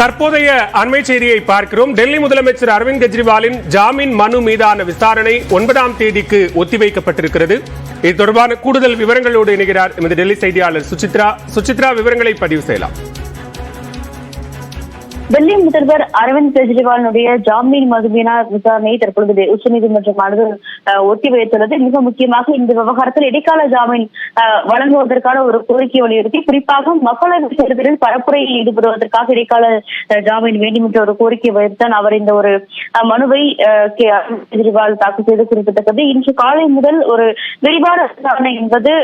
தற்போதைய அண்மை செய்தியை பார்க்கிறோம். டெல்லி முதலமைச்சர் அரவிந்த் கெஜ்ரிவாலின் ஜாமீன் மனு மீதான விசாரணை 9ஆம் தேதிக்கு ஒத்திவைக்கப்பட்டிருக்கிறது. இது தொடர்பான கூடுதல் விவரங்களோடு இணைகிறார் எமது டெல்லி செய்தியாளர் சுசித்ரா. விவரங்களை பதிவு செய்யலாம். டெல்லி முதல்வர் அரவிந்த் கெஜ்ரிவாலுடைய ஜாமீன் மனு மீதான விசாரணை தற்பொழுது உச்சநீதிமன்றமானது ஒத்திவைத்துள்ளது. மிக முக்கியமாக இந்த விவகாரத்தில் இடைக்கால ஜாமீன் வழங்குவதற்கான ஒரு கோரிக்கை வலியுறுத்தி, குறிப்பாக மக்களவை தேர்தலில் பரப்புரையில் ஈடுபடுவதற்காக இடைக்கால ஜாமீன் வேண்டும் என்ற ஒரு கோரிக்கை வைத்தான் அவர் இந்த ஒரு மனுவை கெஜ்ரிவால் தாக்கல் செய்து குறிப்பிட்டது. இன்று காலை முதல் ஒரு விரிவான விசாரணை என்பது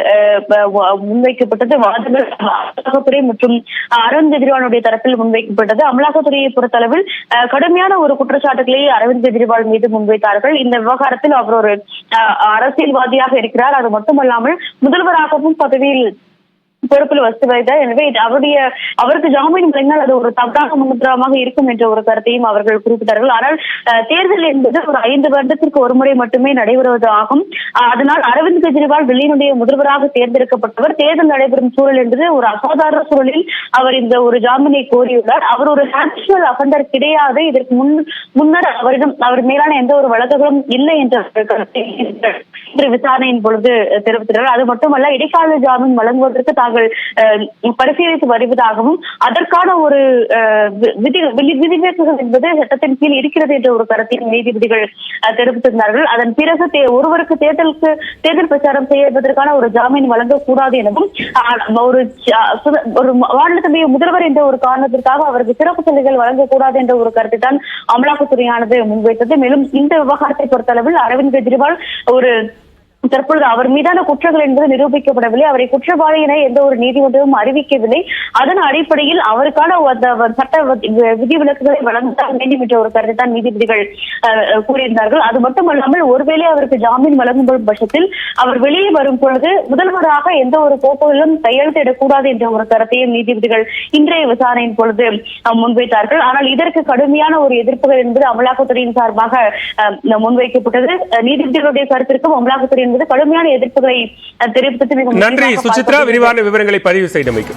முன்வைக்கப்பட்டது. வாதங்கள் அமலாக்கத்துறை மற்றும் அரவிந்த் கெஜ்ரிவாலுடைய தரப்பில் முன்வைக்கப்பட்டது. அமலாக்கத்துறையை பொறுத்தளவில் கடுமையான ஒரு குற்றச்சாட்டுகளை அரவிந்த் கெஜ்ரிவால் மீது முன்வைத்தார்கள். இந்த விவகாரத்தில் அவர் ஒரு அரசியல்வாதியாக இருக்கிறார். அது மட்டுமல்லாமல் முதல்வராகவும் பதவியில் பொறுப்பில் வசித்து வருகிறார். எனவே அவருக்கு ஜாமீன் வழங்கினால் அது ஒரு தவறான முன்னுதாரணமாக இருக்கும் என்ற ஒரு கருத்தையும் அவர்கள் குறிப்பிட்டார்கள். ஆனால் தேர்தல் என்பது ஒரு 5 வருடத்திற்கு ஒரு முறை மட்டுமே நடைபெறுவது ஆகும். அதனால் அரவிந்த் கெஜ்ரிவால் டெல்லியினுடைய முதல்வராக தேர்ந்தெடுக்கப்பட்டவர். தேர்தல் நடைபெறும் சூழல் என்பது ஒரு அசாதாரண சூழலில் அவர் இந்த ஒரு ஜாமீனை கோரியுள்ளார். அவர் ஒரு ஹேபிச்சுவல் அஃபெண்டர் கிடையாது. இதற்கு முன்னர் அவர் மீதான எந்த ஒரு வழக்குகளும் இல்லை என்ற கருத்தை விசாரணையின் பொழுது தெரிவித்தார். அது மட்டுமல்ல, இடைக்கால ஜாமீன் வழங்குவதற்கு தாங்கள் பரிசீலித்து வருவதாகவும் அதற்கான ஒரு விதிவிலக்குகள் என்பது சட்டத்தின் கீழ் இருக்கிறது என்ற ஒரு கருத்தையும் நீதிபதிகள் தெரிவித்திருந்தார்கள். அதன் பிறகு ஒருவருக்கு தேர்தல் பிரச்சாரம் செய்வதற்கான ஒரு ஜாமீன் வழங்கக்கூடாது எனவும், ஒரு மாநிலத்துடைய முதல்வர் என்ற ஒரு காரணத்திற்காக அவருக்கு சிறப்பு சலுகைகள் வழங்கக்கூடாது என்ற ஒரு கருத்தை தான் அமலாக்கத்துறையானது முன்வைத்தது. மேலும் இந்த விவகாரத்தை பொறுத்தளவில் அரவிந்த் கெஜ்ரிவால் தற்பொழுது அவர் மீதான குற்றங்கள் என்பது நிரூபிக்கப்படவில்லை. அவரை குற்றவாளி என எந்த ஒரு நீதிமன்றமும் அறிவிக்கவில்லை. அதன் அடிப்படையில் அவருக்கான சட்ட விதிவிலக்குகளை வழங்க வேண்டும் என்ற ஒரு கருத்தை தான் நீதிபதிகள் கூறியிருந்தார்கள். அது மட்டுமல்லாமல், ஒருவேளை அவருக்கு ஜாமீன் வழங்கும் பட்சத்தில் அவர் வெளியே வரும் பொழுது முதல்வராக எந்த ஒரு கோப்புகளிலும் கையெழுத்திடக்கூடாது என்ற ஒரு கருத்தையும் நீதிபதிகள் இன்றைய விசாரணையின் பொழுது முன்வைத்தார்கள். ஆனால் இதற்கு கடுமையான ஒரு எதிர்ப்புகள் என்பது அமலாக்கத்துறையின் சார்பாக முன்வைக்கப்பட்டது. நீதிபதிகளுடைய கருத்திற்கும் அமலாக்கத்துறை கடுமையான எதிர்ப்புகளை தெரிவித்தது. நன்றி சுசித்ரா, விரிவான விவரங்களை பதிவு செய்தமைக்கு.